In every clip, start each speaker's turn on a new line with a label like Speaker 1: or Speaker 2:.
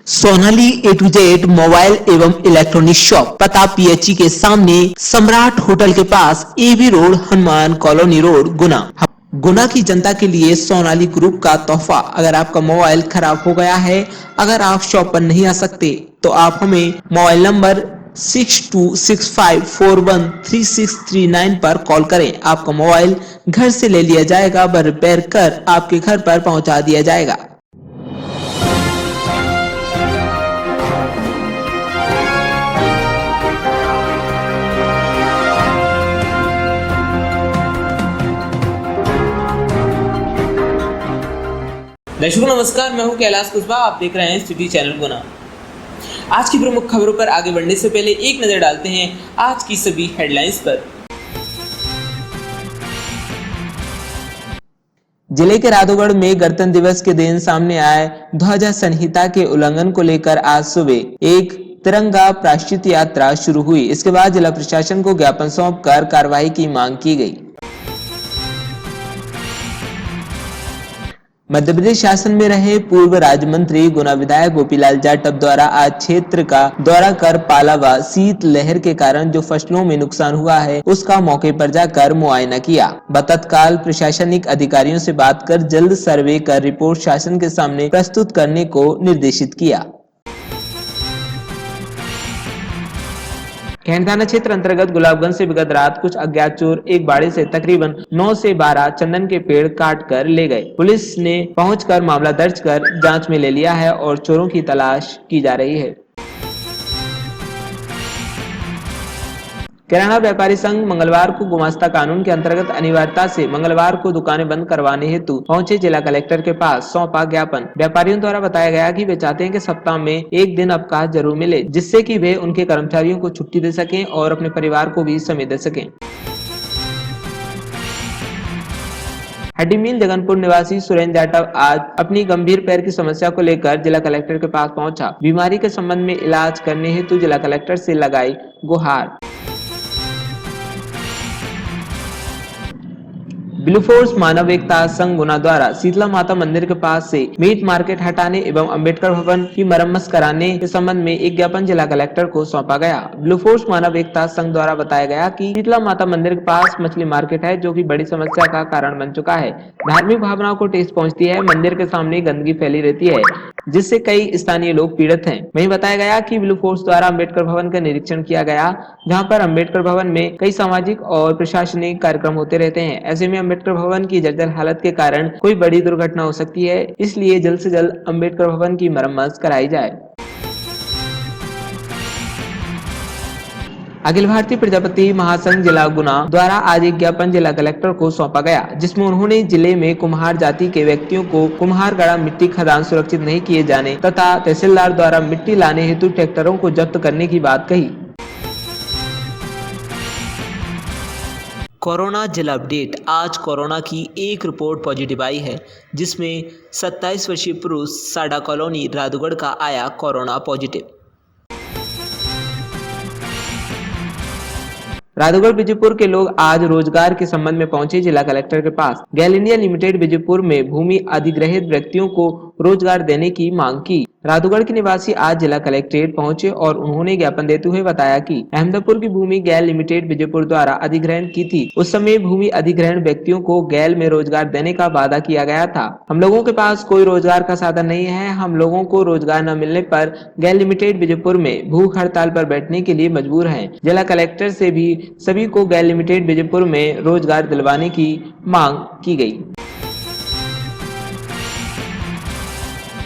Speaker 1: Sonali A to Z mobile एवं electronic shop, पता PHE के सामने, सम्राट होटल के पास, AB road, Hanuman colony road, Guna. Guna की जनता के लिए सोनाली ग्रुप का तोहफा। अगर आपका मोबाइल खराब हो गया है, अगर आप शॉप पर नहीं आ सकते, तो आप हमें मोबाइल नंबर 6265413639 पर कॉल करें। आपका मोबाइल घर से ले लिया जाएगा व रिपेयर कर आपके घर पर पहुंचा दिया जाएगा।
Speaker 2: दर्शकों नमस्कार, मैं हूं कैलाश कुशवाहा। आप देख रहे हैं सिटी चैनल गुना। आज की प्रमुख खबरों पर आगे बढ़ने से पहले एक नजर डालते हैं आज की सभी हेडलाइंस पर।
Speaker 1: जिले के राधोगढ़ में गणतंत्र दिवस के दिन सामने आए ध्वजा संहिता के उल्लंघन को लेकर आज सुबह एक तिरंगा प्रायश्चित यात्रा शुरू हुई। इसके बाद जिला प्रशासन को ज्ञापन सौंपकर कार्रवाई की मांग की गई। मध्य प्रदेश शासन में रहे पूर्व राज्य मंत्री गुना विधायक गोपीलाल जाटव द्वारा आज क्षेत्र का दौरा कर पाला व शीत लहर के कारण जो फसलों में नुकसान हुआ है, उसका मौके पर जाकर मुआयना किया व तत्काल प्रशासनिक अधिकारियों से बात कर जल्द सर्वे कर रिपोर्ट शासन के सामने प्रस्तुत करने को निर्देशित किया। खैन थाना क्षेत्र अंतर्गत गुलाबगंज से विगत रात कुछ अज्ञात चोर एक बाड़े से तकरीबन 9 से 12 चंदन के पेड़ काट कर ले गए। पुलिस ने पहुंचकर मामला दर्ज कर जांच में ले लिया है और चोरों की तलाश की जा रही है। किराना व्यापारी संघ मंगलवार को गुमास्ता कानून के अंतर्गत अनिवार्यता से मंगलवार को दुकानें बंद करवाने हेतु पहुंचे जिला कलेक्टर के पास सौंपा ज्ञापन। व्यापारियों द्वारा बताया गया कि वे चाहते हैं कि सप्ताह में एक दिन अवकाश जरूर मिले, जिससे कि वे उनके कर्मचारियों को छुट्टी दे सकें और अपने परिवार को भी समय दे सकें। हड्डीमील जगनपुर निवासी सुरेंद्र जाटव आज अपनी गंभीर पैर की समस्या को लेकर जिला कलेक्टर के पास पहुंचा। बीमारी के संबंध में इलाज करने हेतु जिला कलेक्टर से लगाई गुहार। ब्लू फोर्स मानव एकता संघ गुना द्वारा शीतला माता मंदिर के पास से मीट मार्केट हटाने एवं अंबेडकर भवन की मरम्मत कराने के संबंध में एक ज्ञापन जिला कलेक्टर को सौंपा गया। ब्लू फोर्स मानव एकता संघ द्वारा बताया गया कि शीतला माता मंदिर के पास मछली मार्केट है, जो कि बड़ी समस्या का कारण बन चुका है। धार्मिक भावनाओं को ठेस पहुंचती है। मंदिर के सामने गंदगी फैली रहती है, जिससे कई स्थानीय लोग पीड़ित हैं। वहीं बताया गया कि ब्लू फोर्स द्वारा अंबेडकर भवन का निरीक्षण किया गया, जहां पर अंबेडकर भवन में कई सामाजिक और प्रशासनिक कार्यक्रम होते रहते हैं। ऐसे में अंबेडकर भवन की जर्जर हालत के कारण कोई बड़ी दुर्घटना हो सकती है, इसलिए जल्द से जल्द अंबेडकर भवन की मरम्मत कराई जाए। अखिल भारतीय प्रजापति महासंघ जिला गुना द्वारा आज एक ज्ञापन जिला कलेक्टर को सौंपा गया, जिसमें उन्होंने जिले में कुम्हार जाति के व्यक्तियों को कुम्हारगढ़ा मिट्टी खदान सुरक्षित नहीं किए जाने तथा तहसीलदार द्वारा मिट्टी लाने हेतु ट्रैक्टरों को जब्त करने की बात कही।
Speaker 3: कोरोना जिला अपडेट। आज कोरोना की एक रिपोर्ट पॉजिटिव आई है, जिसमें 27 वर्षीय पुरुष साडा कॉलोनी राधोगढ़ का आया कोरोना पॉजिटिव।
Speaker 1: राधोगढ़ विजयपुर के लोग आज रोजगार के संबंध में पहुंचे जिला कलेक्टर के पास। गैल इंडिया लिमिटेड विजयपुर में भूमि अधिग्रहित व्यक्तियों को रोजगार देने की मांग की। राधोगढ़ के निवासी आज जिला कलेक्ट्रेट पहुंचे और उन्होंने ज्ञापन देते हुए बताया कि अहमदपुर की भूमि गैल लिमिटेड विजयपुर द्वारा अधिग्रहण की थी। उस समय भूमि अधिग्रहण व्यक्तियों को गैल में रोजगार देने का वादा किया गया था। हम लोगों के पास कोई रोजगार का साधन नहीं है। हम लोगों को रोजगार न मिलने पर गैल लिमिटेड विजयपुर में भूख हड़ताल पर बैठने के लिए मजबूर हैं। जिला कलेक्टर से भी सभी को गैल लिमिटेड विजयपुर में रोजगार दिलवाने की मांग की गई।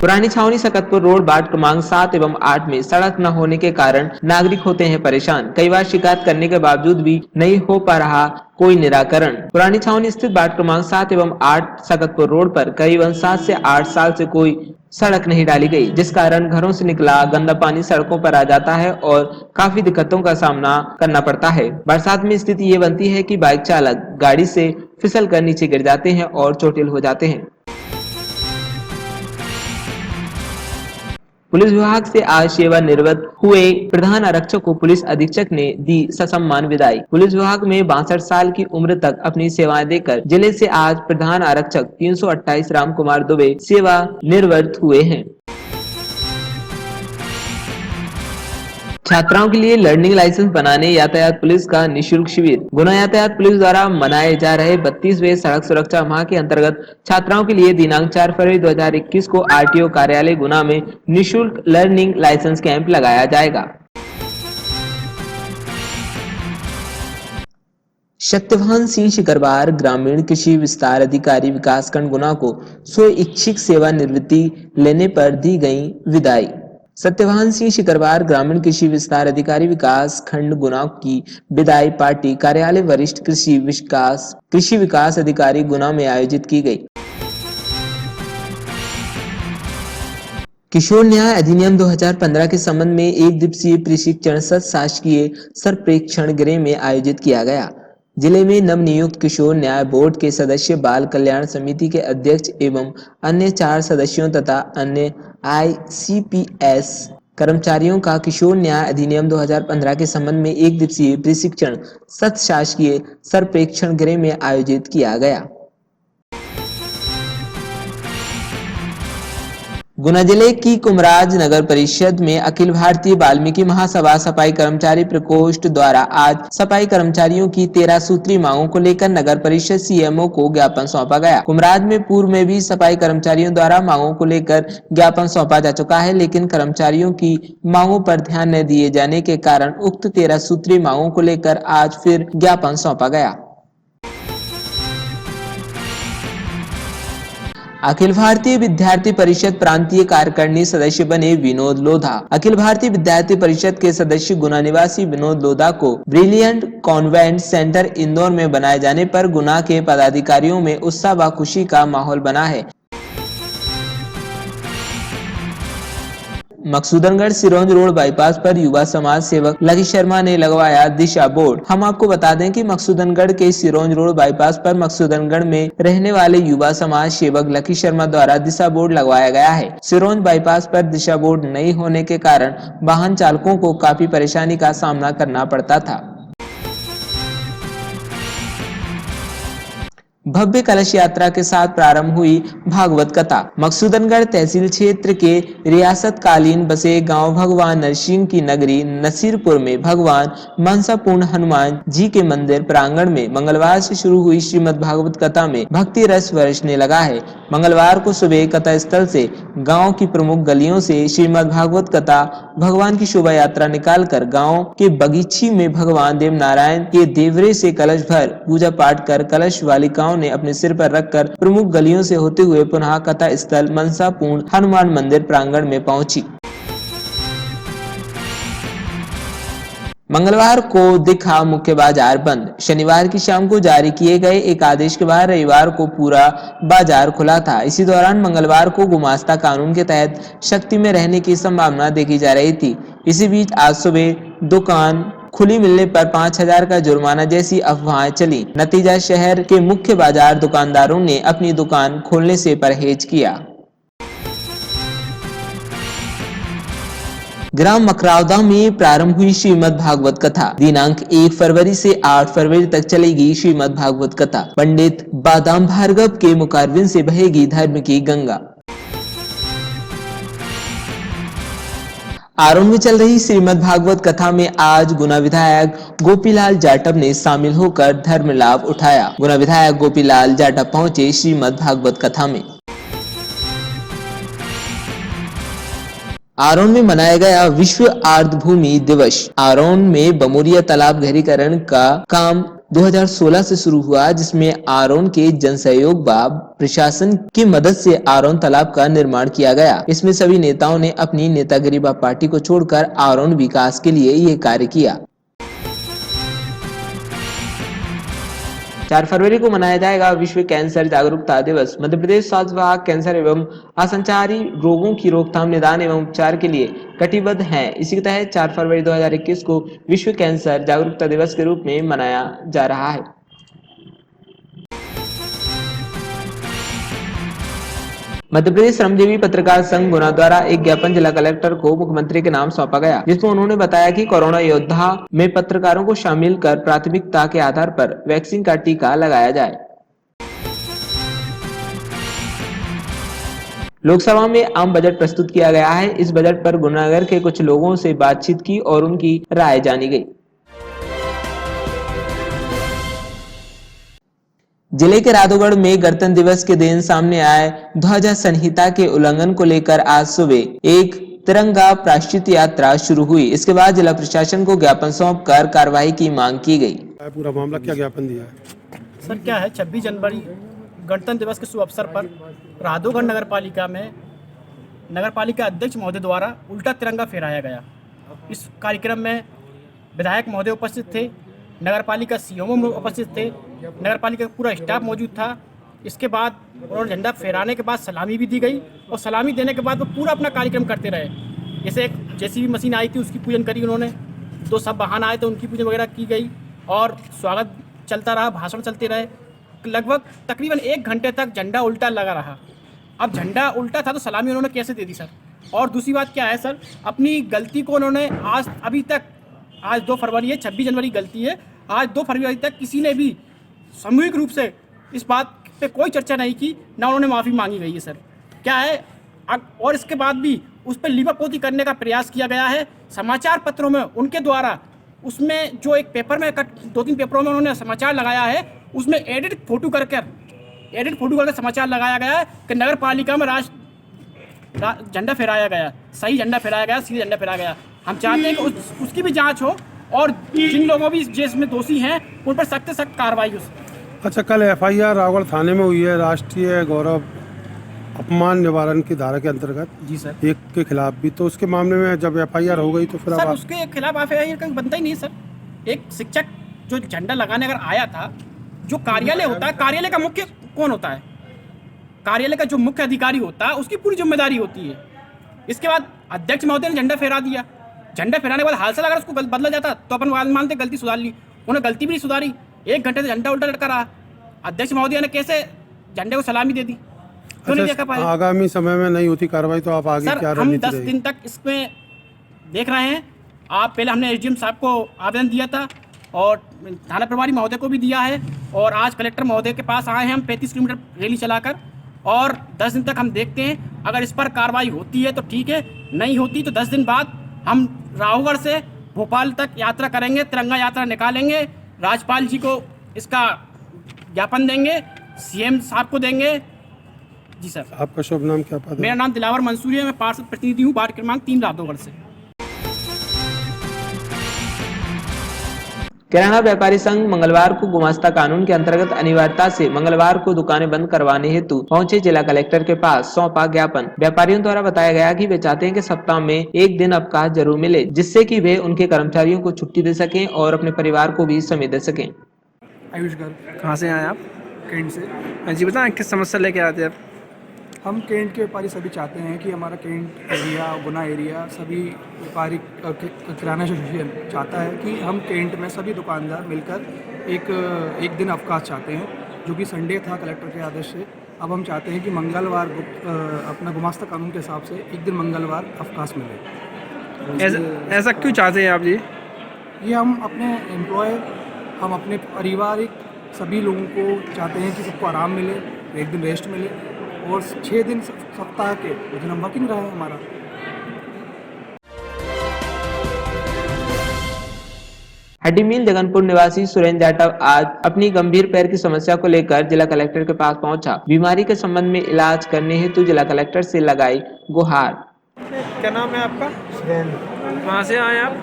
Speaker 1: पुरानी छावनी सकतपुर रोड वार्ड क्रमांक 7 एवं 8 में सड़क न होने के कारण नागरिक होते हैं परेशान। कई बार शिकायत करने के बावजूद भी नहीं हो पा रहा कोई निराकरण। पुरानी छावनी स्थित वार्ड क्रमांक 7 एवं 8 सकतपुर रोड पर करीबन 7 से 8 साल से कोई सड़क नहीं डाली गई, जिस कारण घरों से निकला गंदा पानी सड़कों पर आ जाता है और काफी दिक्कतों का सामना करना पड़ता है। बरसात में स्थिति ये बनती है कि बाइक चालक गाड़ी से फिसल कर नीचे गिर जाते हैं और चोटिल हो जाते हैं। पुलिस विभाग से आज सेवानिवृत्त हुए प्रधान आरक्षक को पुलिस अधीक्षक ने दी ससम्मान विदाई। पुलिस विभाग में 62 साल की उम्र तक अपनी सेवाएं देकर जिले से आज प्रधान आरक्षक 328 राम कुमार दुबे सेवानिवृत्त हुए हैं। छात्राओं के लिए लर्निंग लाइसेंस बनाने यातायात पुलिस का निशुल्क शिविर। गुना यातायात पुलिस द्वारा मनाए जा रहे 32वें सड़क सुरक्षा माह के अंतर्गत छात्राओं के लिए दिनांक 4 फरवरी 2021 को आरटीओ कार्यालय गुना में निशुल्क लर्निंग लाइसेंस कैंप लगाया जाएगा। सत्यवान सिंह शिकरवार ग्रामीण कृषि विस्तार अधिकारी विकासखंड गुना को स्वैच्छिक सेवानिवृत्ति लेने पर दी गई विदाई। सत्यवान सिंह शिकरवार ग्रामीण कृषि विस्तार अधिकारी विकास खंड गुना की विदाई पार्टी कार्यालय वरिष्ठ कृषि विकास अधिकारी गुना में आयोजित की गई। किशोर न्याय अधिनियम 2015 के संबंध में एक दिवसीय प्रशिक्षण शासकीय सर्वेक्षण गृह में आयोजित किया गया। जिले में नवनियुक्त किशोर न्याय बोर्ड के सदस्य, बाल कल्याण समिति के अध्यक्ष एवं अन्य 4 सदस्यों तथा अन्य ICPS कर्मचारियों का किशोर न्याय अधिनियम 2015 के संबंध में एक दिवसीय प्रशिक्षण शासकीय सर्वेक्षण गृह में आयोजित किया गया। गुना जिले की कुमराज नगर परिषद में अखिल भारतीय वाल्मीकि महासभा सफाई कर्मचारी प्रकोष्ठ द्वारा आज सफाई कर्मचारियों की 13 सूत्री मांगों को लेकर नगर परिषद CMO को ज्ञापन सौंपा गया। कुमराज में पूर्व में भी सफाई कर्मचारियों द्वारा मांगों को लेकर ज्ञापन सौंपा जा चुका है, लेकिन कर्मचारियों की मांगों पर ध्यान न दिए जाने के कारण उक्त 13 सूत्री मांगों को लेकर आज फिर ज्ञापन सौंपा गया। अखिल भारतीय विद्यार्थी परिषद प्रांतीय कार्यकारिणी सदस्य बने विनोद लोधा। अखिल भारतीय विद्यार्थी परिषद के सदस्य गुना निवासी विनोद लोधा को ब्रिलियंट कॉन्वेंट सेंटर इंदौर में बनाए जाने पर गुना के पदाधिकारियों में उत्साह व खुशी का माहौल बना है। मकसूदनगढ़ सिरोंज रोड बाईपास पर युवा समाज सेवक लकी शर्मा ने लगवाया दिशा बोर्ड। हम आपको बता दें कि मकसूदनगढ़ के सिरोंज रोड बाईपास पर मकसूदनगढ़ में रहने वाले युवा समाज सेवक लकी शर्मा द्वारा दिशा बोर्ड लगवाया गया है। सिरोंज बाईपास पर दिशा बोर्ड नहीं होने के कारण वाहन चालकों को काफी परेशानी का सामना करना पड़ता था। भव्य कलश यात्रा के साथ प्रारंभ हुई भागवत कथा। मकसूदनगढ़ तहसील क्षेत्र के रियासतकालीन बसे गांव भगवान नरसिंह की नगरी नसीरपुर में भगवान मनसापूर्ण हनुमान जी के मंदिर प्रांगण में मंगलवार से शुरू हुई श्रीमद् भागवत कथा में भक्ति रस बरसने लगा है। मंगलवार को सुबह कथा स्थल से गांव की प्रमुख गलियों से श्रीमद् भागवत कथा भगवान की शोभा यात्रा निकालकर गांव के बगीची में भगवान देव नारायण के देवरे से कलश भर पूजा पाठ कर कलश बालिकाओं ने अपने सिर पर रखकर प्रमुख गलियों से होते हुए पुनः कथा स्थल मनसापूर्ण हनुमान मंदिर प्रांगण में पहुंची। मंगलवार को दिखा मुख्य बाजार बंद। शनिवार की शाम को जारी किए गए एक आदेश के बाद रविवार को पूरा बाजार खुला था। इसी दौरान मंगलवार को गुमास्ता कानून के तहत शक्ति में रहने की संभावना देखी जा रही थी। इसी बीच आज सुबह दुकान खुली मिलने पर 5,000 का जुर्माना जैसी अफवाहें चली। नतीजा शहर के मुख्य बाजार दुकानदारों ने अपनी दुकान खोलने से परहेज किया। ग्राम मकरावदा में प्रारंभ हुई श्रीमद् भागवत कथा। दिनांक 1 फरवरी से 8 फरवरी तक चलेगी श्रीमद् भागवत कथा। पंडित बादाम भार्गव के मुखारविंद से बहेगी धर्म की गंगा। आरोन में चल रही श्रीमद् भागवत कथा में आज गुना विधायक गोपीलाल जाटव ने शामिल होकर धर्म लाभ उठाया। गुना विधायक गोपीलाल जाटव पहुंचे श्रीमद् भागवत कथा में। आरोन में मनाया गया विश्व आर्द्रभूमि दिवस। आरोन में बमोरिया तालाब गहरीकरण का काम 2016 से शुरू हुआ, जिसमें आरोन के जनसहयोग व प्रशासन की मदद से आरोन तालाब का निर्माण किया गया। इसमें सभी नेताओं ने अपनी नेतागिरी व पार्टी को छोड़कर आरोन विकास के लिए ये कार्य किया। 4 फरवरी को मनाया जाएगा विश्व कैंसर जागरूकता दिवस। मध्य प्रदेश स्वास्थ्य विभाग कैंसर एवं असंचारी रोगों की रोकथाम, निदान एवं उपचार के लिए कटिबद्ध है। इसी के तहत 4 फरवरी 2021 को विश्व कैंसर जागरूकता दिवस के रूप में मनाया जा रहा है। मध्य प्रदेश श्रमजीवी पत्रकार संघ गुना द्वारा एक ज्ञापन जिला कलेक्टर को मुख्यमंत्री के नाम सौंपा गया, जिसमें उन्होंने बताया कि कोरोना योद्धा में पत्रकारों को शामिल कर प्राथमिकता के आधार पर वैक्सीन का टीका लगाया जाए। लोकसभा में आम बजट प्रस्तुत किया गया है। इस बजट पर गुरुनगर के कुछ लोगों से बातचीत की और उनकी राय जानी गई। जिले के राधौगढ़ में गणतंत्र दिवस के दिन सामने आए ध्वजा संहिता के उल्लंघन को लेकर आज सुबह एक तिरंगा प्रायश्चित यात्रा शुरू हुई। इसके बाद जिला प्रशासन को ज्ञापन सौंपकर कार्रवाई की मांग की गई।
Speaker 4: पूरा मामला क्या ज्ञापन दिया है?
Speaker 5: सर क्या है 26 जनवरी गणतंत्र दिवस के शुभ अवसर पर राधौगढ़ नगर पालिका में नगर पालिका अध्यक्ष महोदय द्वारा उल्टा तिरंगा फहराया गया। इस कार्यक्रम में विधायक महोदय उपस्थित थे, नगर पालिका सीएमओ उपस्थित थे, नगर पालिका का पूरा स्टाफ मौजूद था। इसके बाद उन्होंने झंडा फहराने के बाद सलामी भी दी गई और सलामी देने के बाद वो पूरा अपना कार्यक्रम करते रहे। जैसे एक जेसीबी मशीन आई थी उसकी पूजन करी उन्होंने, 2 सब वाहन आए तो उनकी पूजन वगैरह की गई और स्वागत चलता रहा, भाषण चलते रहे। लगभग तकरीबन 1 घंटे तक झंडा उल्टा लगा रहा। अब झंडा उल्टा था तो सलामी उन्होंने कैसे दे दी सर? और दूसरी बात क्या है सर, अपनी गलती को उन्होंने आज 2 फरवरी है, 26 जनवरी गलती है, आज 2 फरवरी तक किसी ने भी सामूहिक रूप से इस बात पे कोई चर्चा नहीं की, ना उन्होंने माफ़ी मांगी गई है सर। क्या है और इसके बाद भी उस पर लीपापोती करने का प्रयास किया गया है। समाचार पत्रों में उनके द्वारा उसमें जो एक पेपर में 2-3 पेपरों में उन्होंने समाचार लगाया है, उसमें एडिट फोटो करके समाचार लगाया गया है कि नगर पालिका में झंडा फहराया गया, सही झंडा फहराया गया, सीधे झंडा फहराया गया। हम चाहते हैं कि उसकी भी जांच हो और जिन लोगों भी जिसमें दोषी हैं उन पर सख्त से सख्त कार्रवाई हो।
Speaker 4: अच्छा, कल एफआईआर रावगढ़ थाने में हुई है राष्ट्रीय गौरव अपमान निवारण की धारा के अंतर्गत
Speaker 5: जी सर,
Speaker 4: एक के खिलाफ भी, तो उसके मामले में जब एफआईआर हो गई तो फिर
Speaker 5: सर
Speaker 4: अब
Speaker 5: उसके खिलाफ एफआईआर का बनता ही नहीं सर। एक शिक्षक जो झंडा लगाने अगर आया था, जो कार्यालय होता है, कार्यालय का मुख्य कौन होता है? कार्यालय का जो मुख्य अधिकारी होता है उसकी पूरी जिम्मेदारी होती है। इसके बाद अध्यक्ष महोदय ने झंडा फहरा दिया, झंडा फहराने के बाद हाल से अगर उसको बदला जाता तो अपन मानते गलती सुधार ली, उन्होंने गलती भी नहीं सुधारी। 1 घंटे से झंडा उल्टा लटका रहा, अध्यक्ष महोदय ने कैसे झंडे को सलामी दे दी? क्यों नहीं देखा पाए?
Speaker 4: आगामी समय में नहीं होती कार्रवाई तो आप आगे
Speaker 5: सर
Speaker 4: क्या
Speaker 5: हम
Speaker 4: रणनीति
Speaker 5: 10 दिन तक इसमें देख रहे हैं। आप पहले हमने एसडीएम साहब को आवेदन दिया था और थाना प्रभारी महोदय को भी दिया है और आज कलेक्टर महोदय के पास आए हैं हम 35 किलोमीटर रैली चलाकर, और 10 दिन तक हम देखते हैं। अगर इस पर कार्रवाई होती है तो ठीक है, नहीं होती तो 10 दिन बाद हम रावगढ़ से भोपाल तक यात्रा करेंगे, तिरंगा यात्रा निकालेंगे, राज्यपाल जी को इसका ज्ञापन देंगे, सीएम साहब को देंगे। जी सर।
Speaker 4: आपका शुभ नाम क्या पद है?
Speaker 5: मेरा नाम दिलावर मंसूरी है, मैं पार्षद प्रतिनिधि हूँ, वार्ड क्रमांक 3 राधौगढ़ से।
Speaker 1: किराना व्यापारी संघ मंगलवार को गुमास्ता कानून के अंतर्गत अनिवार्यता से मंगलवार को दुकानें बंद करवाने हेतु पहुंचे जिला कलेक्टर के पास सौंपा ज्ञापन। व्यापारियों द्वारा बताया गया कि वे चाहते हैं कि सप्ताह में 1 दिन अवकाश जरूर मिले, जिससे कि वे उनके कर्मचारियों को छुट्टी दे सकें और अपने परिवार को भी समय दे सकें।
Speaker 6: आयुष गर्ग।
Speaker 7: कहाँ से आए आप?
Speaker 6: कैंट से।
Speaker 7: हाँ जी, बताएं किस समस्या लेके आते हैं आप?
Speaker 6: हम कैंट के व्यापारी सभी चाहते हैं कि हमारा कैंट एरिया, गुना एरिया, सभी व्यापारी किराना एसोसिएशन चाहता है कि हम कैंट में सभी दुकानदार मिलकर एक दिन अवकाश चाहते हैं, जो कि संडे था कलेक्टर के आदेश से। अब हम चाहते हैं कि मंगलवार अपना गुमास्ता कानून के हिसाब से 1 दिन मंगलवार अवकाश मिले।
Speaker 7: ऐसा क्यों चाहते हैं आप जी?
Speaker 6: ये हम अपने एम्प्लॉय, हम अपने पारिवारिक सभी लोगों को चाहते हैं कि सबको आराम मिले, 1 दिन रेस्ट मिले और 6 दिन सप्ताह के दिन हम वर्किंग रहे हमारा।
Speaker 1: हड्डी मील जगनपुर निवासी सुरेंद्र जाटव आज अपनी गंभीर पैर की समस्या को लेकर जिला कलेक्टर के पास पहुंचा। बीमारी के संबंध में इलाज करने हेतु जिला कलेक्टर से लगाई गुहार।
Speaker 7: क्या नाम है आपका? कहाँ से आए आप?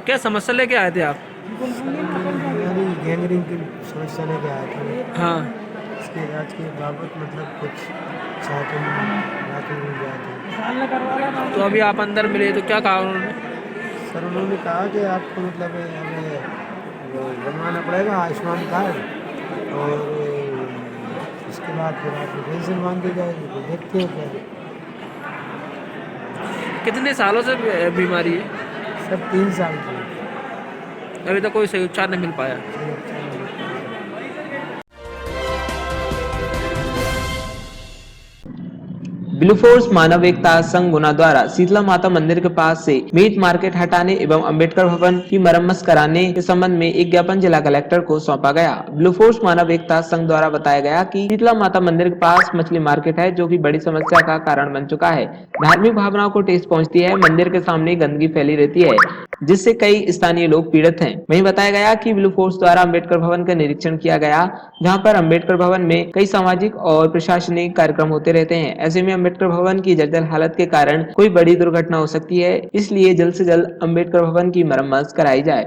Speaker 7: क्या समस्या लेके आए थे आप?
Speaker 8: गैंग्रीन की समस्या लेके आया था।
Speaker 7: हाँ,
Speaker 8: इसके इलाज के बाबत मतलब कुछ चाहते मिल गया था।
Speaker 7: तो अभी आप अंदर मिले तो क्या कहा उन्होंने?
Speaker 8: सर उन्होंने कहा कि आपको मतलब हमें बनवाना पड़ेगा आयुष्मान कार्ड और उसके बाद फिर आपकी पेंशन मांगी जाएगी, तो देखते हैं क्या।
Speaker 7: कितने सालों से बीमारी है?
Speaker 8: सब 3 साल की।
Speaker 7: अभी तक कोई सही उपचार नहीं मिल पाया।
Speaker 1: ब्लू फोर्स मानव एकता संघ गुना द्वारा शीतला माता मंदिर के पास से मीट मार्केट हटाने एवं अंबेडकर भवन की मरम्मत कराने के संबंध में एक ज्ञापन जिला कलेक्टर को सौंपा गया। ब्लू फोर्स मानव एकता संघ द्वारा बताया गया कि शीतला माता मंदिर के पास मछली मार्केट है, जो कि बड़ी समस्या का कारण बन चुका है। धार्मिक भावनाओं को ठेस पहुंचती है। मंदिर के सामने गंदगी फैली रहती है, जिससे कई स्थानीय लोग पीड़ित हैं। वहीं बताया गया कि ब्लू फोर्स द्वारा अंबेडकर भवन का निरीक्षण किया गया, जहां पर अंबेडकर भवन में कई सामाजिक और प्रशासनिक कार्यक्रम होते रहते हैं। ऐसे में अंबेडकर भवन की जर्जर हालत के कारण कोई बड़ी दुर्घटना हो सकती है, इसलिए जल्द से जल्द अंबेडकर भवन की मरम्मत कराई जाए।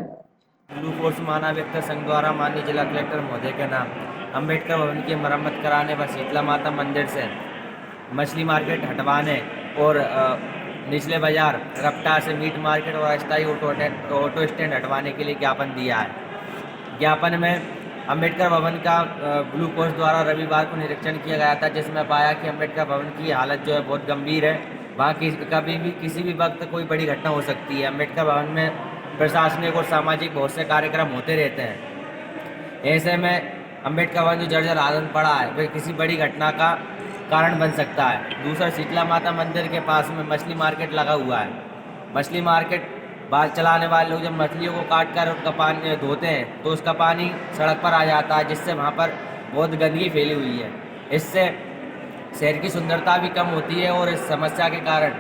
Speaker 9: ब्लू फोर्स मानव एकता संघ द्वारा माननीय जिला कलेक्टर महोदय के नाम अंबेडकर भवन की मरम्मत कराने व शीतला माता मंदिर से मछली मार्केट हटवाने और निचले बाजार रपटा से मीट मार्केट और अस्थायी ऑटो स्टैंड हटवाने के लिए ज्ञापन दिया है। ज्ञापन में अंबेडकर भवन का ब्लू फोर्स द्वारा रविवार को निरीक्षण किया गया था, जिसमें पाया कि अंबेडकर भवन की हालत जो है बहुत गंभीर है। वहाँ कभी भी किसी भी वक्त कोई बड़ी घटना हो सकती है। अंबेडकर भवन में प्रशासनिक और सामाजिक बहुत से कार्यक्रम होते रहते हैं। ऐसे में अंबेडकर भवन जो जर्जर हालत में पड़ा है, वह किसी बड़ी घटना का कारण बन सकता है। दूसरा, शीतला माता मंदिर के पास में मछली मार्केट लगा हुआ है। मछली मार्केट बाल चलाने वाले लोग जब मछलियों को काट कर उनका पानी धोते हैं तो उसका पानी सड़क पर आ जाता है, जिससे वहाँ पर बहुत गंदगी फैली हुई है। इससे शहर की सुंदरता भी कम होती है और इस समस्या के कारण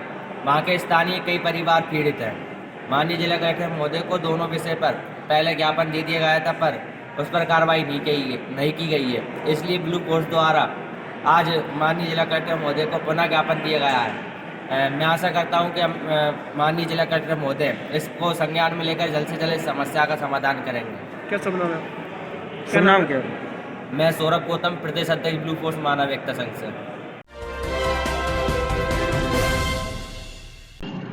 Speaker 9: वहाँ के स्थानीय कई परिवार पीड़ित हैं। माननीय जिला कलेक्टर महोदय को दोनों विषय पर पहले ज्ञापन दे दिया गया था, पर उस पर कार्रवाई नहीं की गई है। इसलिए ब्लू फोर्स द्वारा आज माननीय जिला कलेक्टर महोदय को पुनः ज्ञापन दिया गया है। मैं आशा करता हूं कि माननीय जिला कलेक्टर महोदय इसको संज्ञान में लेकर जल्द से जल्द इस समस्या का समाधान करेंगे।
Speaker 7: क्या सब नाम है? क्या नाम क्या?
Speaker 9: मैं सौरभ गौतम, प्रदेश अध्यक्ष ब्लू फोर्स मानव एकता संघ से।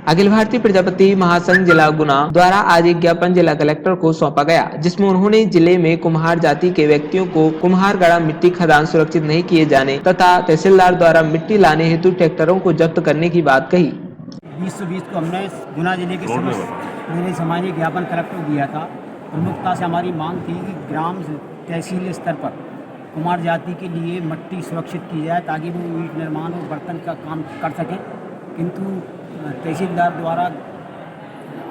Speaker 1: अखिल भारतीय प्रजापति महासंघ जिला गुना द्वारा आज एक ज्ञापन जिला कलेक्टर को सौंपा गया, जिसमें उन्होंने जिले में कुम्हार जाति के व्यक्तियों को कुम्हारगढ़ा मिट्टी खदान सुरक्षित नहीं किए जाने तथा तहसीलदार द्वारा मिट्टी लाने हेतु ट्रैक्टरों को जब्त करने की बात कही।
Speaker 5: 2020 को हमने गुना जिले के मेरे समाज ने ज्ञापन कलेक्टर को दिया था। प्रमुखता से हमारी मांग थी कि ग्राम तहसील स्तर पर कुम्हार जाति के लिए मिट्टी सुरक्षित की जाए, ताकि वो ईंट निर्माण और बर्तन का काम कर सकें। किंतु तहसीलदार द्वारा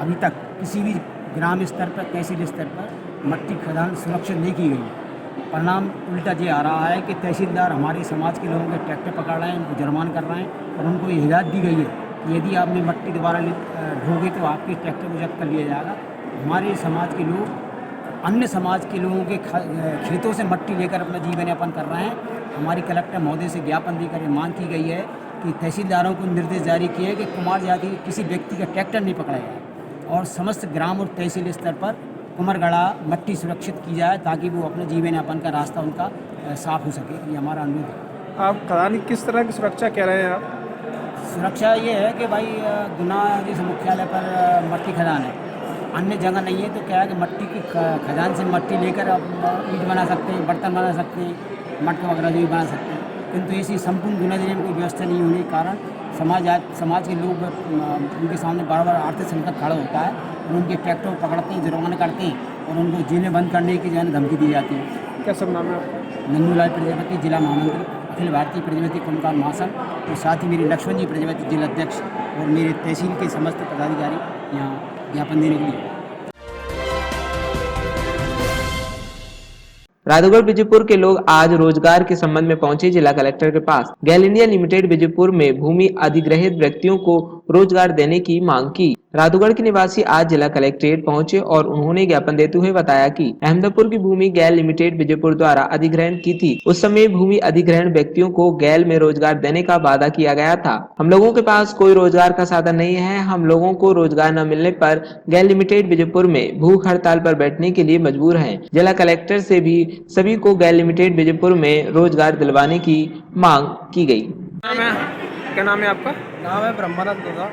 Speaker 5: अभी तक किसी भी ग्राम स्तर पर, तहसील स्तर पर मिट्टी खदान सुरक्षित नहीं की गई। परिणाम उल्टा ये आ रहा है कि तहसीलदार हमारे समाज के लोगों के ट्रैक्टर पकड़ रहे हैं, उनको जुर्मान कर रहे हैं और उनको हिदायत दी गई है कि यदि आपने मिट्टी दोबारा ढोगे तो आपके ट्रैक्टर को जब्त कर लिया जाएगा। हमारे समाज के लोग अन्य समाज के लोगों के खेतों से मिट्टी लेकर अपना जीवन यापन कर रहे हैं। हमारी कलेक्टर महोदय से ज्ञापन देकर ये मांग की गई है कि तहसीलदारों को निर्देश जारी किए कि कुम्हार जाति के किसी व्यक्ति का ट्रैक्टर नहीं पकड़ा जाए और समस्त ग्राम और तहसील स्तर पर कुम्हारगढ़ा मिट्टी सुरक्षित की जाए, ताकि वो अपने जीवन यापन का रास्ता उनका साफ हो सके। ये हमारा अनुरोध है।
Speaker 7: आप खदान की किस तरह की सुरक्षा कह रहे हैं आप?
Speaker 5: सुरक्षा ये है कि भाई गुना जैसे मुख्यालय पर मिट्टी खदान है, अन्य जगह नहीं है, तो क्या है कि मिट्टी की खदान से मिट्टी लेकर आप ईंट बना सकते हैं, बर्तन बना सकते हैं, मटका वगैरह जो भी बना सकते हैं। किंतु ऐसी संपूर्ण गुना जिले में कोई व्यवस्था नहीं होने के कारण समाज के लोग उनके सामने बार बार आर्थिक संकट खड़ा होता है और उनके ट्रैक्टर को पकड़ते हैं, जुर्माना करते हैं और उनको जेलें बंद करने की जो है धमकी दी जाती है।
Speaker 7: क्या सब नाम है आपका?
Speaker 5: नंदूलाल प्रजापति, जिला महामंत्री अखिल भारतीय प्रजापति कुंभकार महासंघ, और साथ ही मेरे लक्ष्मण जी प्रजापति जिला अध्यक्ष और मेरे तहसील के समस्त पदाधिकारी यहाँ ज्ञापन देने के लिए।
Speaker 1: राधौगढ़ विजयपुर के लोग आज रोजगार के संबंध में पहुंचे जिला कलेक्टर के पास। गैल इंडिया लिमिटेड विजयपुर में भूमि अधिग्रहित व्यक्तियों को रोजगार देने की मांग की। राधौगढ़ के निवासी आज जिला कलेक्ट्रेट पहुंचे और उन्होंने ज्ञापन देते हुए बताया कि अहमदपुर की भूमि गैल लिमिटेड विजयपुर द्वारा अधिग्रहण की थी। उस समय भूमि अधिग्रहण व्यक्तियों को गैल में रोजगार देने का वादा किया गया था। हम लोगों के पास कोई रोजगार का साधन नहीं है। हम लोगों को रोजगार न मिलने पर गैल लिमिटेड विजयपुर में भूख हड़ताल पर बैठने के लिए मजबूर हैं। जिला कलेक्टर से भी सभी को गैल लिमिटेड विजयपुर में रोजगार दिलवाने की मांग की गई।
Speaker 7: क्या नाम है आपका?
Speaker 10: नाम है ब्रह्मानंद दुर्गा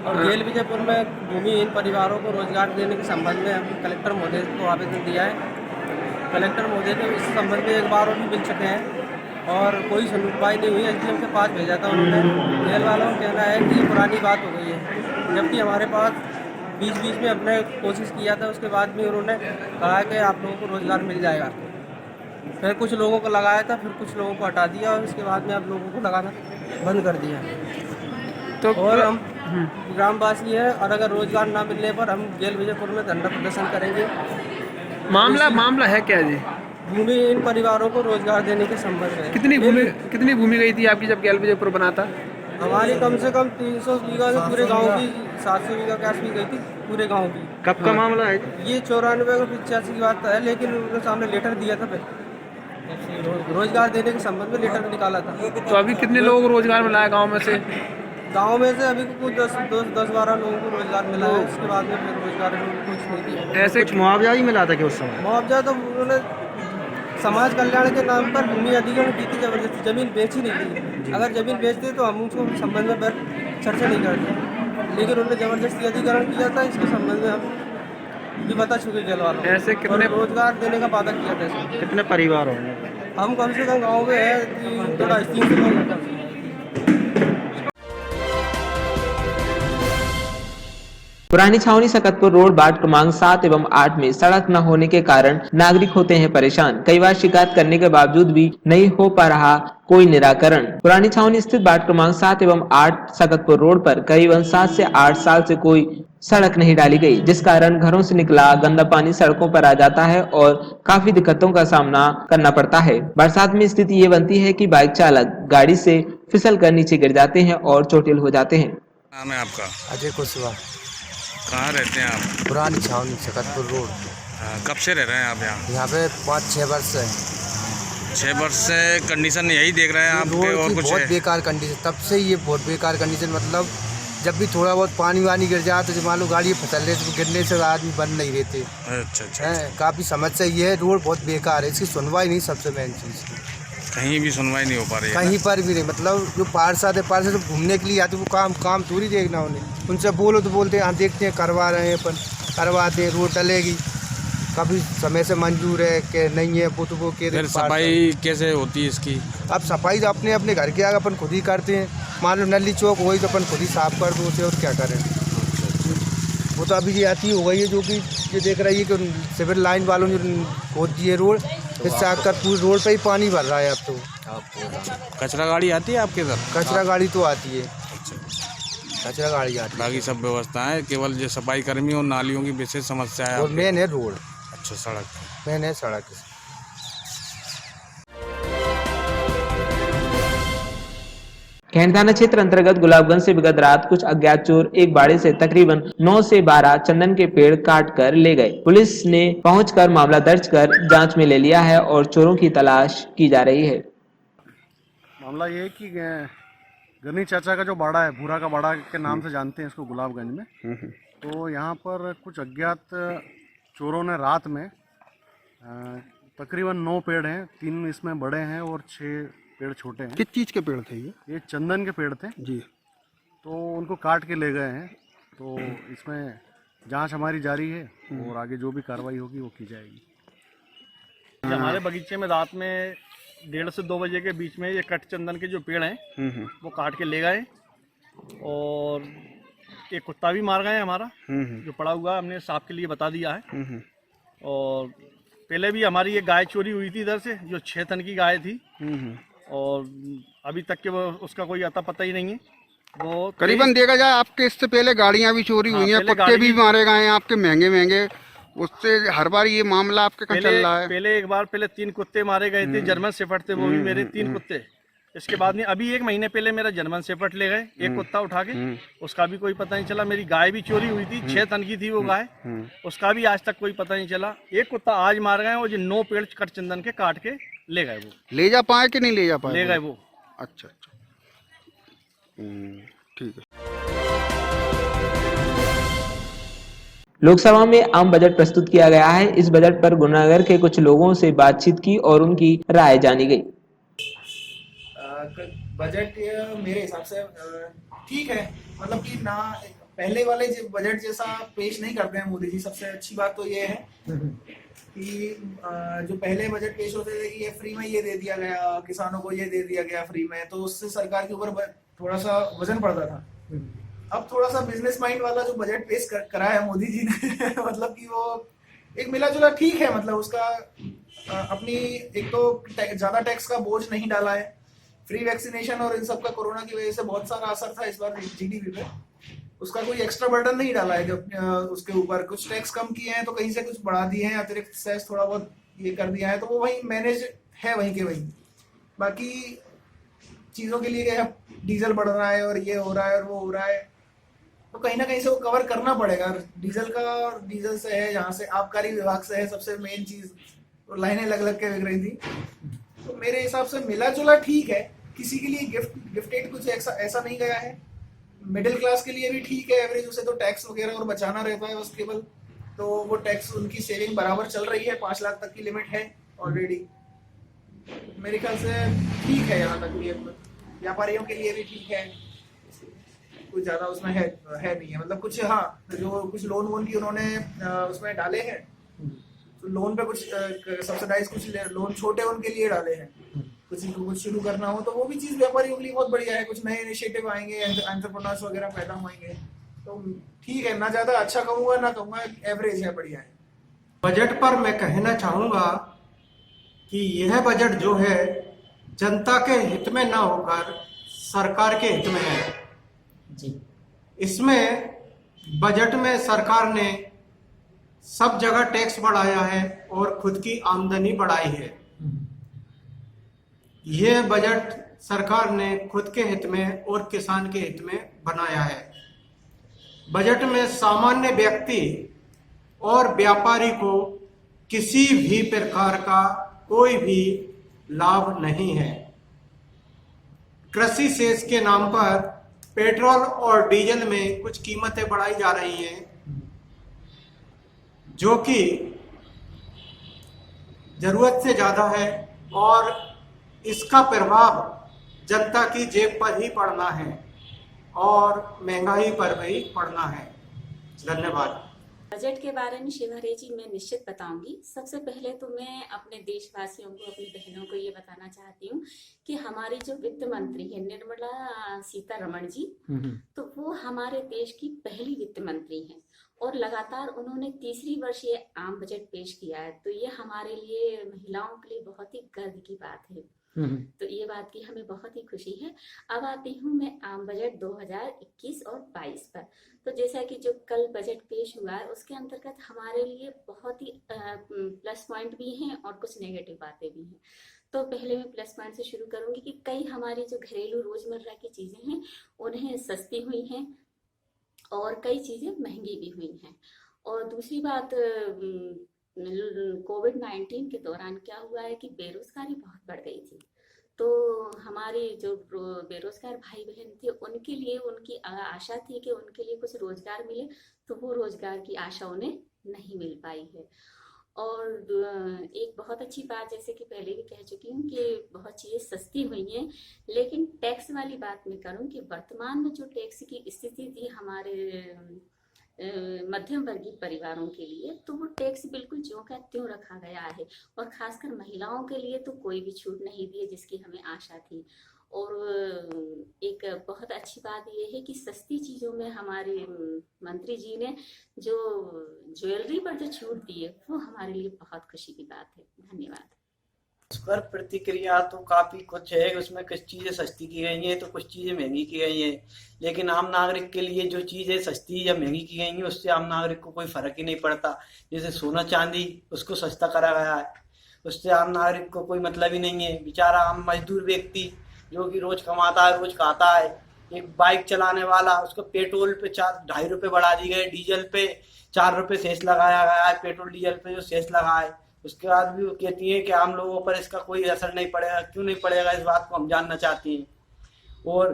Speaker 10: और गैल विजयपुर में भूमिहीन परिवारों को रोजगार देने के संबंध में हम कलेक्टर महोदय को आवेदन दिया है। कलेक्टर महोदय को इस संबंध में एक बार और भी मिल चुके हैं और कोई सुनवाई नहीं हुई। एसडीएम के पास भेजा था उन्होंने। गैल वालों का कहना है कि पुरानी बात हो गई है, जबकि हमारे पास बीच में हमने कोशिश किया था। उसके बाद भी उन्होंने कहा कि आप लोगों को रोज़गार मिल जाएगा। फिर कुछ लोगों को लगाया था, फिर कुछ लोगों को हटा दिया और उसके बाद में आप लोगों को लगाना बंद कर दिया।
Speaker 7: तो
Speaker 10: और हम ग्रामवासी हैं और अगर रोजगार ना मिलने पर हम जेल विजयपुर में धरना प्रदर्शन करेंगे।
Speaker 7: मामला है क्या जी?
Speaker 10: भूमि इन परिवारों को रोजगार देने के संबंध में।
Speaker 7: कितनी भूमि गई थी आपकी जब गेल विजयपुर बना था?
Speaker 10: हमारी कम से कम 300 बीघा से पूरे गांव की 700 बीघा के आसपास गई थी पूरे गांव की।
Speaker 7: कब का मामला है?
Speaker 10: ये 94 और 85 की बात है, लेकिन उन्होंने सामने लेटर दिया था फिर रोजगार देने के संबंध में लेटर निकाला था।
Speaker 7: तो अभी कितने लोगों को रोजगार मिला है गांव में से?
Speaker 10: गांव में से अभी कुछ 10-12 लोगों को रोजगार मिला है। उसके बाद में फिर रोजगार कुछ नहीं दिया।
Speaker 7: ऐसे कुछ मुआवजा ही मिला था कि उस समय?
Speaker 10: मुआवजा तो उन्होंने समाज कल्याण के नाम पर भूमि अधिग्रहण की थी जबरदस्ती, जमीन बेची नहीं थी। अगर जमीन बेचते तो हम उसको संबंध में चर्चा नहीं करते, लेकिन उन्होंने जबरदस्ती अधिग्रहण किया था। इसके संबंध में हम भी बता चुके जेल वालों।
Speaker 7: ऐसे कितने
Speaker 10: रोजगार देने का वादा किया था इसमें।
Speaker 7: कितने परिवार होंगे?
Speaker 10: हम कम से कम गाँव में है 300 लोग हैं।
Speaker 1: पुरानी छावनी सकतपुर रोड वार्ड क्रमांक 7 एवं 8 में सड़क न होने के कारण नागरिक होते हैं परेशान। कई बार शिकायत करने के बावजूद भी नहीं हो पा रहा कोई निराकरण। पुरानी छावनी स्थित वार्ड क्रमांक 7 एवं 8 सकतपुर रोड पर करीबन 7 से 8 साल से कोई सड़क नहीं डाली गई, जिस कारण घरों से निकला गंदा पानी सड़कों पर आ जाता है और काफी दिक्कतों का सामना करना पड़ता है। बरसात में स्थिति ये बनती है कि बाइक चालक गाड़ी से फिसल कर नीचे गिर जाते हैं और चोटिल हो जाते हैं।
Speaker 11: नाम है आपका?
Speaker 8: अजय कुशवाहा।
Speaker 11: कहाँ रहते हैं आप?
Speaker 8: पुरानी छावनी सकतपुर रोड।
Speaker 11: कब से रह रहे हैं आप यहाँ?
Speaker 8: यहाँ पे 5-6 वर्ष है।
Speaker 11: 6 वर्ष से कंडीशन यही देख रहे हैं आपके? और कुछ
Speaker 8: बहुत बेकार कंडीशन, तब से ये बहुत बेकार कंडीशन। मतलब जब भी थोड़ा बहुत पानी वानी गिर जाए तो मान लो गाड़ी फसल रहे तो गिरने से आदमी बन नहीं रहते।
Speaker 11: अच्छा।
Speaker 8: काफ़ी समस्या ये है, रोड बहुत बेकार है, इसकी सुनवाई नहीं। सबसे मेन चीज़
Speaker 11: कहीं भी सुनवाई नहीं हो पा रही है?
Speaker 8: कहीं पर भी नहीं। मतलब जो पार्षद है, पार्षद तो घूमने के लिए आते, वो काम थोड़ी देखना उन्हें। उनसे बोलो तो बोलते हैं हाँ देखते हैं, करवा रहे हैं, अपन करवाते हैं, रोड डलेगी। कभी समय से मंजूर है कि नहीं है, वो तो वो के।
Speaker 11: फिर सफाई कैसे होती है इसकी?
Speaker 8: अब सफाई तो अपने घर के आगे अपन खुद ही करते हैं। मान लो नली चौक वही तो अपन खुद ही साफ कर दो उसे, और क्या करें। वो तो अभी ये आती हो गई है जो कि ये देख रही है कि सिविल लाइन वालों ने खोद दिए रोड, इससे आकर पूरी रोड पे ही पानी भर रहा है। अब तो
Speaker 11: कचरा गाड़ी आती है आपके इधर?
Speaker 8: कचरा गाड़ी तो आती है, कचरा गाड़ी आती है।
Speaker 11: बाकी सब व्यवस्थाएं केवल जो सफाई कर्मी और नालियों की विशेष समस्या है।
Speaker 8: और मेन है रोड।
Speaker 11: अच्छा, सड़क
Speaker 8: मेन है सड़क।
Speaker 1: खैन थाना क्षेत्र अंतर्गत गुलाबगंज से विगत रात कुछ अज्ञात चोर एक बाड़े से तकरीबन 9 से 12 चंदन के पेड़ काट कर ले गए। पुलिस ने पहुंचकर मामला दर्ज कर जांच में ले लिया है और चोरों की तलाश की जा रही है।
Speaker 4: मामला ये है कि गनी चाचा का जो बाड़ा है, भूरा का बाड़ा के नाम से जानते हैं इसको गुलाबगंज में। तो यहाँ पर कुछ अज्ञात चोरों ने रात में तकरीबन 9 पेड़ हैं, 3 इसमें बड़े हैं और 6 पेड़ छोटे हैं।
Speaker 6: किस चीज़ के पेड़ थे
Speaker 4: ये चंदन के पेड़ थे
Speaker 6: जी।
Speaker 4: तो उनको काट के ले गए हैं। तो इसमें जांच हमारी जारी है और आगे जो भी कार्रवाई होगी वो की जाएगी।
Speaker 5: हमारे बगीचे में रात में 1:30 से 2 बजे के बीच में ये कट चंदन के जो पेड़ हैं वो काट के ले गए और एक कुत्ता भी मार गए हमारा जो पड़ा हुआ है, हमने सांप के लिए बता दिया है। और पहले भी हमारी ये गाय चोरी हुई थी इधर से, जो 6 टन की गाय थी और अभी तक के वो उसका कोई अता पता ही नहीं है। वो
Speaker 6: करीबन देखा जाए आपके इससे पहले गाड़ियां भी चोरी हुई हैं, कुत्ते भी मारे गए हैं आपके महंगे। उससे हर बार ये मामला आपके कहाँ चल रहा है?
Speaker 5: पहले 3 कुत्ते मारे गए थे, जर्मन शेफर्ड थे, वो भी मेरे 3 कुत्ते। इसके बाद में अभी 1 महीने पहले मेरा जर्मन शेफर्ड ले गए, एक कुत्ता उठा के, उसका भी कोई पता नहीं चला। मेरी गाय भी चोरी हुई थी, 6 टन की थी वो गाय, उसका भी आज तक कोई पता नहीं चला। एक कुत्ता आज मार गए और जो 9 पेड़ कट चंदन के काट के ले गए। वो
Speaker 6: ले जा पाए कि नहीं ले जा पाए?
Speaker 5: ले गए वो।
Speaker 6: अच्छा, ठीक है।
Speaker 1: लोकसभा में आम बजट प्रस्तुत किया गया है। इस बजट पर गुनागर के कुछ लोगों से बातचीत की और उनकी राय जानी गई।
Speaker 12: बजट मेरे हिसाब से ठीक है, मतलब कि ना पहले वाले बजट जैसा पेश नहीं करते हैं मोदी जी। सबसे अच्छी बात तो ये है कि जो पहले बजट पेश होते थे कि ये फ्री में ये दे दिया गया, किसानों को ये दे दिया गया फ्री में, तो उससे सरकार के ऊपर थोड़ा सा वजन पड़ता था। अब थोड़ा सा बिजनेस माइंड वाला जो बजट पेश करा है मोदी जी ने मतलब कि वो एक मिला जुला ठीक है। मतलब उसका अपनी एक तो ज्यादा टैक्स का बोझ नहीं डाला है, फ्री वैक्सीनेशन और इन सब का कोरोना की वजह से बहुत सारा असर था इस बार जीडीपी पे, उसका कोई एक्स्ट्रा बर्डन नहीं डाला है जब उसके ऊपर कुछ टैक्स कम किए हैं तो कहीं से कुछ बढ़ा दिए हैं, अतिरिक्त सेस थोड़ा बहुत ये कर दिया है, तो वो वहीं मैनेज है वहीं के वहीं। बाकी चीज़ों के लिए डीजल बढ़ रहा है और ये हो रहा है और वो हो रहा है, तो कहीं ना कहीं से वो कवर करना पड़ेगा। डीजल से है, यहाँ से आबकारी विभाग से है, सबसे मेन चीज़, और लाइनें लग लग के बिक रही थी। तो मेरे हिसाब से मिला जुला ठीक है, किसी के लिए गिफ्टेड कुछ ऐसा नहीं गया है। मिडिल क्लास के लिए भी ठीक है, एवरेज उसे तो टैक्स वगैरह और बचाना रहता है बस केवल, तो वो टैक्स उनकी सेविंग बराबर चल रही है, 5 लाख तक की लिमिट है ऑलरेडी। मेरे ख्याल से ठीक है, यहाँ तक भी व्यापारियों के लिए भी ठीक है, कुछ ज़्यादा उसमें है नहीं है। मतलब कुछ जो कुछ लोन वोन भी उन्होंने उसमें डाले हैं, तो लोन पे कुछ सब्सिडाइज कुछ लोन छोटे उनके लिए डाले हैं, कुछ शुरू करना हो तो वो भी चीज़ व्यापारियों के लिए बहुत बढ़िया है। कुछ नए इनिशिएटिव आएंगे, एंटरप्रेन्योर्स वगैरह पैदा होंगे, तो ठीक है। ना ज़्यादा अच्छा कहूँगा ना कहूँगा, एवरेज है, बढ़िया है।
Speaker 8: बजट पर मैं कहना चाहूँगा कि यह बजट जो है जनता के हित में ना होकर सरकार के हित में है जी। इसमें बजट में सरकार ने सब जगह टैक्स बढ़ाया है और खुद की आमदनी बढ़ाई है। यह बजट सरकार ने खुद के हित में और किसान के हित में बनाया है। बजट में सामान्य व्यक्ति और व्यापारी को किसी भी प्रकार का कोई भी लाभ नहीं है। कृषि सेस के नाम पर पेट्रोल और डीजल में कुछ कीमतें बढ़ाई जा रही हैं, जो कि जरूरत से ज़्यादा है और इसका प्रभाव जनता की जेब पर ही पड़ना है और महंगाई पर भी पड़ना है। धन्यवाद।
Speaker 13: बजट के बारे में शिवहरी जी मैं निश्चित बताऊंगी। सबसे पहले तो मैं अपने देशवासियों को, अपनी बहनों को ये बताना चाहती हूँ कि हमारी जो वित्त मंत्री है निर्मला सीतारमण जी, तो वो हमारे देश की पहली वित्त मंत्री हैं और लगातार उन्होंने तीसरी वर्ष ये आम बजट पेश किया है। तो ये हमारे लिए, महिलाओं के लिए बहुत ही गर्व की बात है। तो ये बात की हमें बहुत ही खुशी है। अब आती हूँ मैं आम बजट 2021 और 22 पर। तो जैसा कि जो कल बजट पेश हुआ है उसके अंतर्गत हमारे लिए बहुत ही प्लस पॉइंट भी हैं और कुछ नेगेटिव बातें भी हैं। तो पहले मैं प्लस पॉइंट से शुरू करूंगी कि कई हमारी जो घरेलू रोजमर्रा की चीजें हैं उन्हें सस्ती हुई हैं और कई चीजें महंगी भी हुई हैं। और दूसरी बात, कोविड-19 के दौरान क्या हुआ है कि बेरोजगारी बहुत बढ़ गई थी। तो हमारे जो बेरोजगार भाई बहन थे उनके लिए, उनकी आशा थी कि उनके लिए कुछ रोजगार मिले, तो वो रोजगार की आशा उन्हें नहीं मिल पाई है। और एक बहुत अच्छी बात, जैसे कि पहले भी कह चुकी हूँ कि बहुत चीज़ें सस्ती हुई हैं, लेकिन टैक्स वाली बात मैं करूँ कि वर्तमान में जो टैक्स की स्थिति थी हमारे मध्यम वर्गीय परिवारों के लिए, तो वो टैक्स बिल्कुल ज्यों का त्यों रखा गया है और खासकर महिलाओं के लिए तो कोई भी छूट नहीं दी है जिसकी हमें आशा थी। और एक बहुत अच्छी बात यह है कि सस्ती चीज़ों में हमारे मंत्री जी ने जो ज्वेलरी पर जो छूट दी है वो हमारे लिए बहुत खुशी की बात है। धन्यवाद।
Speaker 14: उस पर प्रतिक्रिया तो काफ़ी कुछ है, उसमें कुछ चीज़ें सस्ती की गई हैं तो कुछ चीज़ें महंगी की गई हैं, लेकिन आम नागरिक के लिए जो चीज़ें सस्ती या महंगी की गई हैं उससे आम नागरिक को कोई फ़र्क ही नहीं पड़ता। जैसे सोना चांदी उसको सस्ता करा गया है, उससे आम नागरिक को कोई मतलब ही नहीं है। बेचारा आम मजदूर व्यक्ति जो कि रोज़ कमाता है, रोज़ खाता है, एक बाइक चलाने वाला, उसको पेट्रोल पे 2.5 रुपये बढ़ा दिए गए, डीजल पे 4 रुपये सेस लगाया गया है, पेट्रोल डीजल पे जो सेस लगा है। उसके बाद भी वो कहती है कि आम लोगों पर इसका कोई असर नहीं पड़ेगा। क्यों नहीं पड़ेगा, इस बात को हम जानना चाहते हैं। और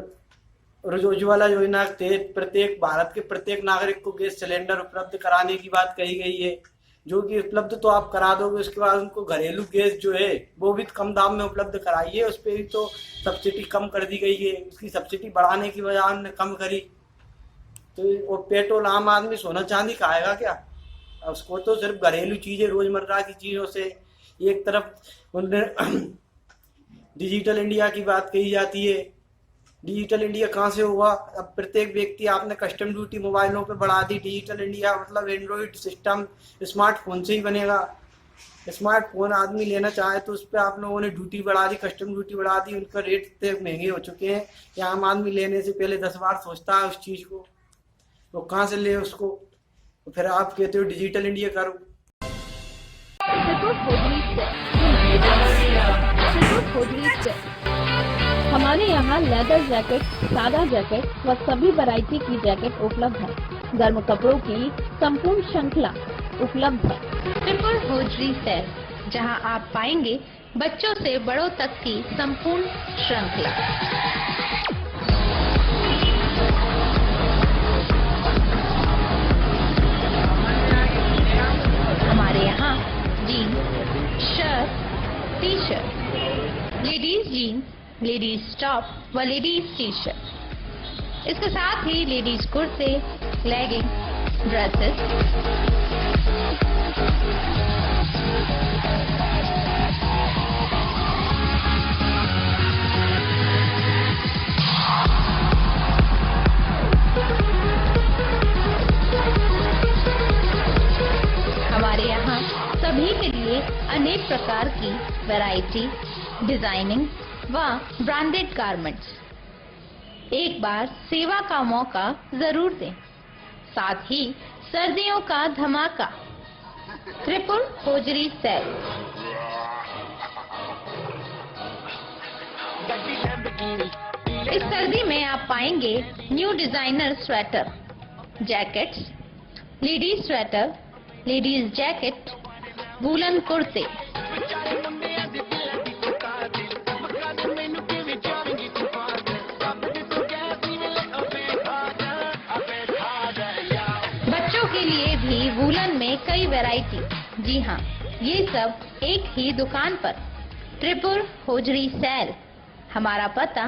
Speaker 14: उज्ज्वला योजना के प्रत्येक भारत के प्रत्येक नागरिक को गैस सिलेंडर उपलब्ध कराने की बात कही गई है, जो कि उपलब्ध तो आप करा दोगे, उसके बाद उनको घरेलू गैस जो है वो भी कम दाम में उपलब्ध कराइए। उस पर भी तो सब्सिडी कम कर दी गई है, उसकी सब्सिडी बढ़ाने की वजह उन्होंने कम करी। तो वो पेट्रोल आम आदमी सोना चांदी खाएगा क्या? उसको तो सिर्फ घरेलू चीज़ें, रोजमर्रा की चीज़ों से। एक तरफ उनने डिजिटल इंडिया की बात कही जाती है, डिजिटल इंडिया कहाँ से हुआ? अब प्रत्येक व्यक्ति, आपने कस्टम ड्यूटी मोबाइलों पे बढ़ा दी। डिजिटल इंडिया मतलब एंड्रॉइड सिस्टम स्मार्टफोन से ही बनेगा। स्मार्टफोन आदमी लेना चाहे तो उस पर आप लोगों ने ड्यूटी बढ़ा दी, कस्टम ड्यूटी बढ़ा दी, उनका रेट इतने महंगे हो चुके हैं कि आम आदमी लेने से पहले 10 बार सोचता है उस चीज़ को, तो कहाँ से ले उसको। तो फिर आप कहते हो डिजिटल इंडिया करो।
Speaker 15: हमारे यहाँ लेदर जैकेट, सादा जैकेट व सभी वैरायटी की जैकेट उपलब्ध है। गर्म कपड़ों की संपूर्ण श्रृंखला उपलब्ध है।
Speaker 16: ट्रिपल होजरी सेल, जहां आप पाएंगे बच्चों से बड़ों तक की संपूर्ण श्रृंखला। हमारे यहाँ jeans, shirt, T shirt, ladies jeans, ladies top व लेडीज टी शर्ट, इसके साथ ही लेडीज कुर्ते, लेगिंग, ड्रेसेस, हमारे यहाँ सभी के लिए अनेक प्रकार की वैरायटी, डिजाइनिंग व ब्रांडेड गारमेंट्स। एक बार सेवा का मौका जरूर दें, साथ ही सर्दियों का धमाका ट्रिपल होजरी सेल। इस सर्दी में आप पाएंगे new designer sweater, jackets, ladies sweater, ladies jacket, woollen कुर्ते, बच्चों के लिए भी वूलन में कई वैरायटी। जी हाँ, ये सब एक ही दुकान पर। Triple hosiery sale. हमारा पता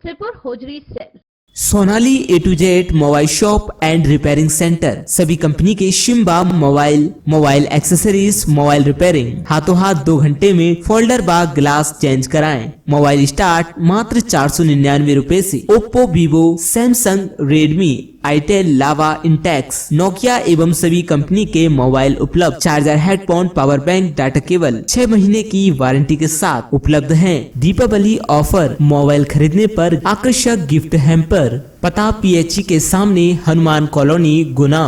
Speaker 16: triple hosiery sale,
Speaker 3: Sonali A to Z mobile shop and repairing centre. सभी कंपनी के शिम्बा मोबाइल एक्सेसरीज, मोबाइल रिपेयरिंग, हाथों हाथ 2 घंटे में फोल्डर बा ग्लास चेंज कराएं। मोबाइल स्टार्ट मात्र 499 रुपए से। Oppo, Vivo, Samsung, Redmi, itel, Lava, Intex, Nokia एवं सभी कंपनी के मोबाइल उपलब्ध। Charger, headphone, power bank, data cable 6 महीने की वारंटी के साथ उपलब्ध हैं। दीपावली ऑफर, मोबाइल खरीदने पर आकर्षक गिफ्ट हैम्पर। पता PHE के सामने, हनुमान कॉलोनी, गुना।